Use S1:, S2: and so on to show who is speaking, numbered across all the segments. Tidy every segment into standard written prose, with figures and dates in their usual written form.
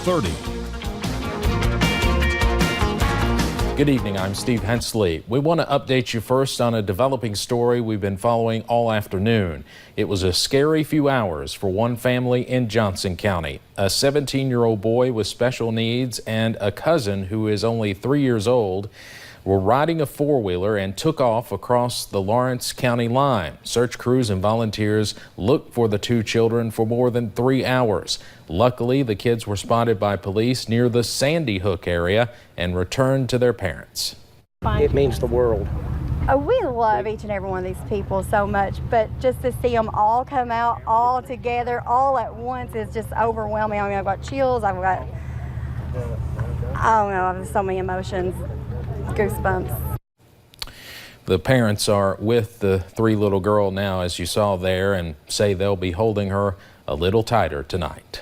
S1: 1230. Good evening, I'm Steve Hensley. We want to update you first on a developing story we've been following all afternoon. It was a scary few hours for one family in Johnson County. A 17-year-old boy with special needs and a cousin who is only 3 years old were riding a four-wheeler and took off across the Lawrence County line. Search crews and volunteers looked for the two children for more than 3 hours. Luckily, the kids were spotted by police near the Sandy Hook area and returned to their parents.
S2: It means the world.
S3: We love each and every one of these people so much, but just to see them all come out all together, all at once is just overwhelming. I mean, I've got chills, I don't know, there's so many emotions. Goosebumps.
S1: The parents are with the three-little girl now, as you saw there, and say they'll be holding her a little tighter tonight.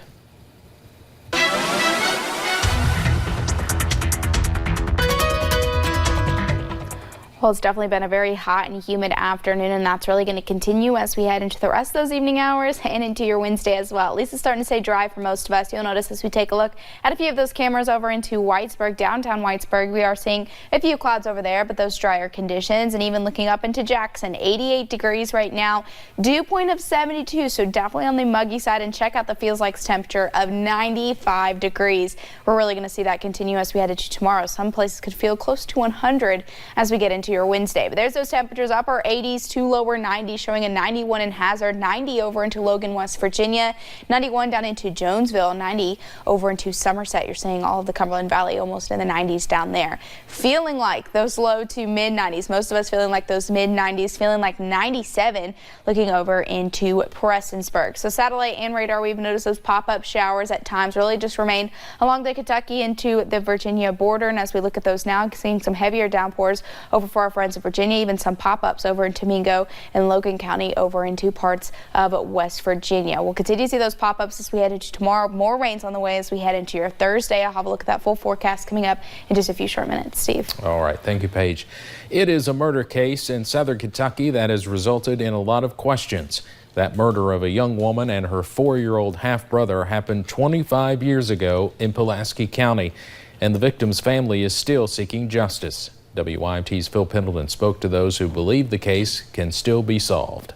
S4: Well, it's definitely been a very hot and humid afternoon, and that's really going to continue as we head into the rest of those evening hours and into your Wednesday as well. At least it's starting to stay dry for most of us. You'll notice as we take a look at a few of those cameras over into Whitesburg, downtown Whitesburg, we are seeing a few clouds over there, but those drier conditions, and even looking up into Jackson, 88 degrees right now, dew point of 72, so definitely on the muggy side, and check out the feels like temperature of 95 degrees. We're really going to see that continue as we head into tomorrow. Some places could feel close to 100 as we get into your Wednesday. But there's those temperatures, upper 80s to lower 90s, showing a 91 in Hazard, 90 over into Logan, West Virginia, 91 down into Jonesville, 90 over into Somerset. You're seeing all of the Cumberland Valley almost in the 90s down there. Feeling like those low to mid 90s. Most of us feeling like those mid 90s, feeling like 97 looking over into Prestonsburg. So satellite and radar, we've noticed those pop-up showers at times really just remain along the Kentucky into the Virginia border. And as we look at those now, seeing some heavier downpours over for our friends in Virginia, even some pop-ups over into Mingo and Logan County over into parts of West Virginia. We'll continue to see those pop-ups as we head into tomorrow. More rains on the way as we head into your Thursday. I'll have a look at that full forecast coming up in just a few short minutes. Steve.
S1: All right. Thank you, Paige. It is a murder case in southern Kentucky that has resulted in a lot of questions. That murder of a young woman and her 4-year-old half-brother happened 25 years ago in Pulaski County, and the victim's family is still seeking justice. WYMT's Phil Pendleton spoke to those who believe the case can still be solved.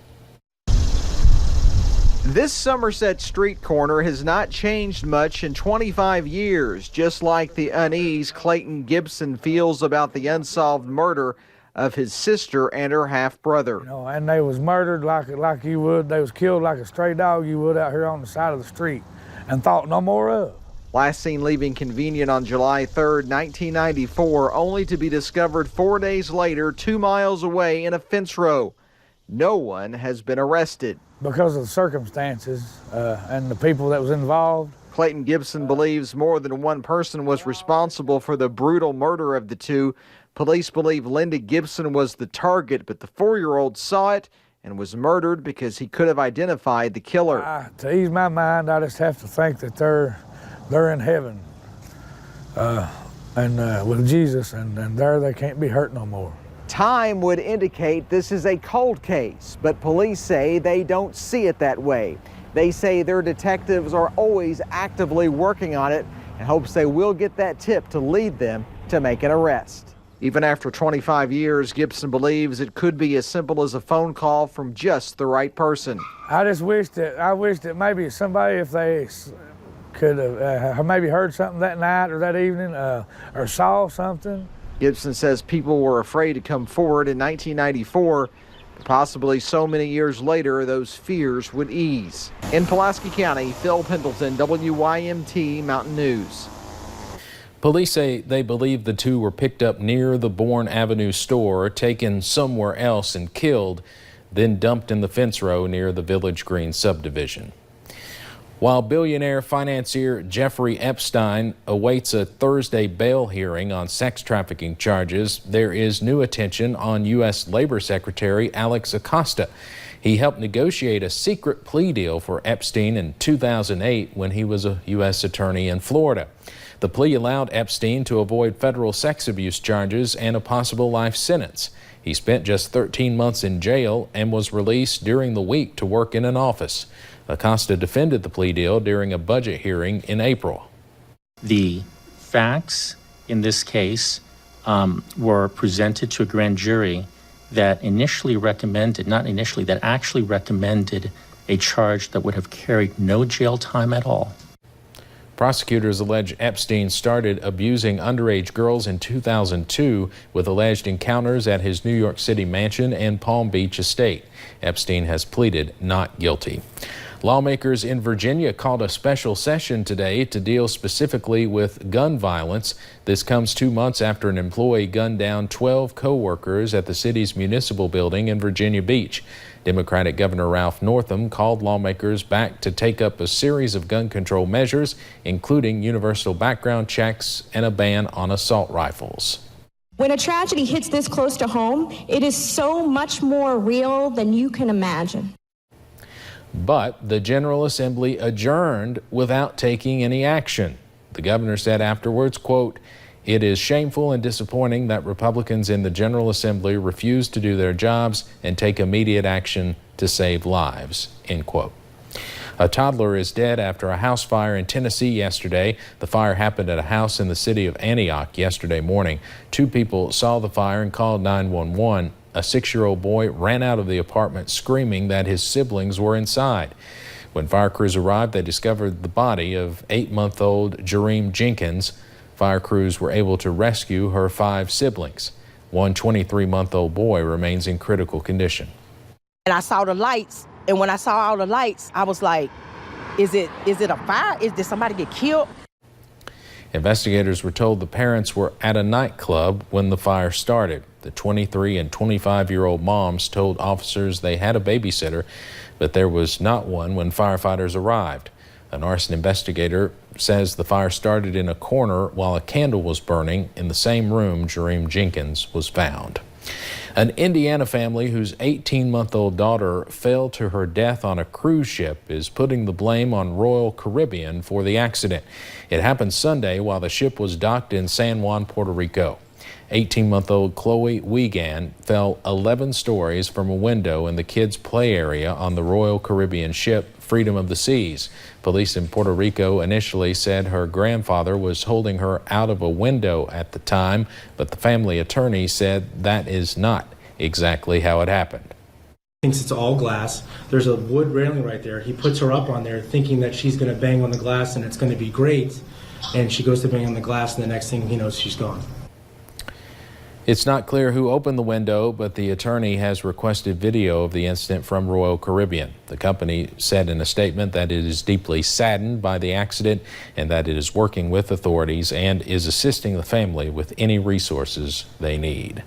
S5: This Somerset street corner has not changed much in 25 years, just like the unease Clayton Gibson feels about the unsolved murder of his sister and her half-brother.
S6: You know, and they was murdered like you would. They was killed like a stray dog you would out here on the side of the street and thought no more of.
S5: Last seen leaving Convenient on July 3rd, 1994, only to be discovered 4 days later 2 miles away in a fence row. No one has been arrested.
S6: Because of the circumstances and the people that was involved.
S5: Clayton Gibson believes more than one person was responsible for the brutal murder of the two. Police believe Linda Gibson was the target, but the 4-year-old saw it and was murdered because he could have identified the killer.
S6: To ease my mind, I just have to think that they're in heaven and with Jesus, and there they can't be hurt no more.
S5: Time would indicate this is a cold case, but police say they don't see it that way. They say their detectives are always actively working on it and hopes they will get that tip to lead them to make an arrest. Even after 25 years, Gibson believes it could be as simple as a phone call from just the right person.
S6: I wish that maybe somebody, if they could have maybe heard something that night or that evening or saw something.
S5: Gibson says people were afraid to come forward in 1994, but possibly so many years later those fears would ease. In Pulaski County, Phil Pendleton, WYMT Mountain News.
S1: Police say they believe the two were picked up near the Bourne Avenue store, taken somewhere else and killed, then dumped in the fence row near the Village Green subdivision. While billionaire financier Jeffrey Epstein awaits a Thursday bail hearing on sex trafficking charges, there is new attention on U.S. Labor Secretary Alex Acosta. He helped negotiate a secret plea deal for Epstein in 2008 when he was a U.S. attorney in Florida. The plea allowed Epstein to avoid federal sex abuse charges and a possible life sentence. He spent just 13 months in jail and was released during the week to work in an office. Acosta defended the plea deal during a budget hearing in April.
S7: The facts in this case were presented to a grand jury that actually recommended a charge that would have carried no jail time at all.
S1: Prosecutors allege Epstein started abusing underage girls in 2002 with alleged encounters at his New York City mansion and Palm Beach estate. Epstein has pleaded not guilty. Lawmakers in Virginia called a special session today to deal specifically with gun violence. This comes 2 months after an employee gunned down 12 co-workers at the city's municipal building in Virginia Beach. Democratic Governor Ralph Northam called lawmakers back to take up a series of gun control measures, including universal background checks and a ban on assault rifles.
S8: When a tragedy hits this close to home, it is so much more real than you can imagine.
S1: But the General Assembly adjourned without taking any action. The governor said afterwards, quote, "It is shameful and disappointing that Republicans in the General Assembly refuse to do their jobs and take immediate action to save lives," end quote. A toddler is dead after a house fire in Tennessee yesterday. The fire happened at a house in the city of Antioch yesterday morning. 2 people saw the fire and called 911. A 6-year-old boy ran out of the apartment screaming that his siblings were inside. When fire crews arrived, they discovered the body of 8-month-old Jareem Jenkins. Fire crews were able to rescue her 5 siblings. One 23-month-old boy remains in critical condition.
S9: And I saw the lights, and when I saw all the lights, I was like, is it a fire? Did somebody get killed?
S1: Investigators were told the parents were at a nightclub when the fire started. The 23 and 25-year-old moms told officers they had a babysitter, but there was not one when firefighters arrived. An arson investigator says the fire started in a corner while a candle was burning in the same room Jareem Jenkins was found. An Indiana family whose 18-month-old daughter fell to her death on a cruise ship is putting the blame on Royal Caribbean for the accident. It happened Sunday while the ship was docked in San Juan, Puerto Rico. 18-month-old Chloe Wiegand fell 11 stories from a window in the kids' play area on the Royal Caribbean ship Freedom of the Seas. Police in Puerto Rico initially said her grandfather was holding her out of a window at the time, but the family attorney said that is not exactly how it happened.
S10: Thinks it's all glass. There's a wood railing right there. He puts her up on there thinking that she's going to bang on the glass and it's going to be great. And she goes to bang on the glass and the next thing he knows, she's gone.
S1: It's not clear who opened the window, but the attorney has requested video of the incident from Royal Caribbean. The company said in a statement that it is deeply saddened by the accident and that it is working with authorities and is assisting the family with any resources they need.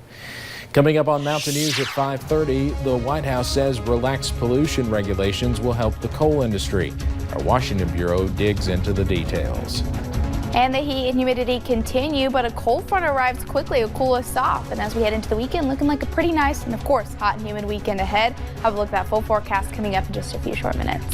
S1: Coming up on Mountain News at 5:30, the White House says relaxed pollution regulations will help the coal industry. Our Washington Bureau digs into the details.
S4: And the heat and humidity continue, but a cold front arrives quickly to cool us off. And as we head into the weekend, looking like a pretty nice and, of course, hot and humid weekend ahead. Have a look at that full forecast coming up in just a few short minutes.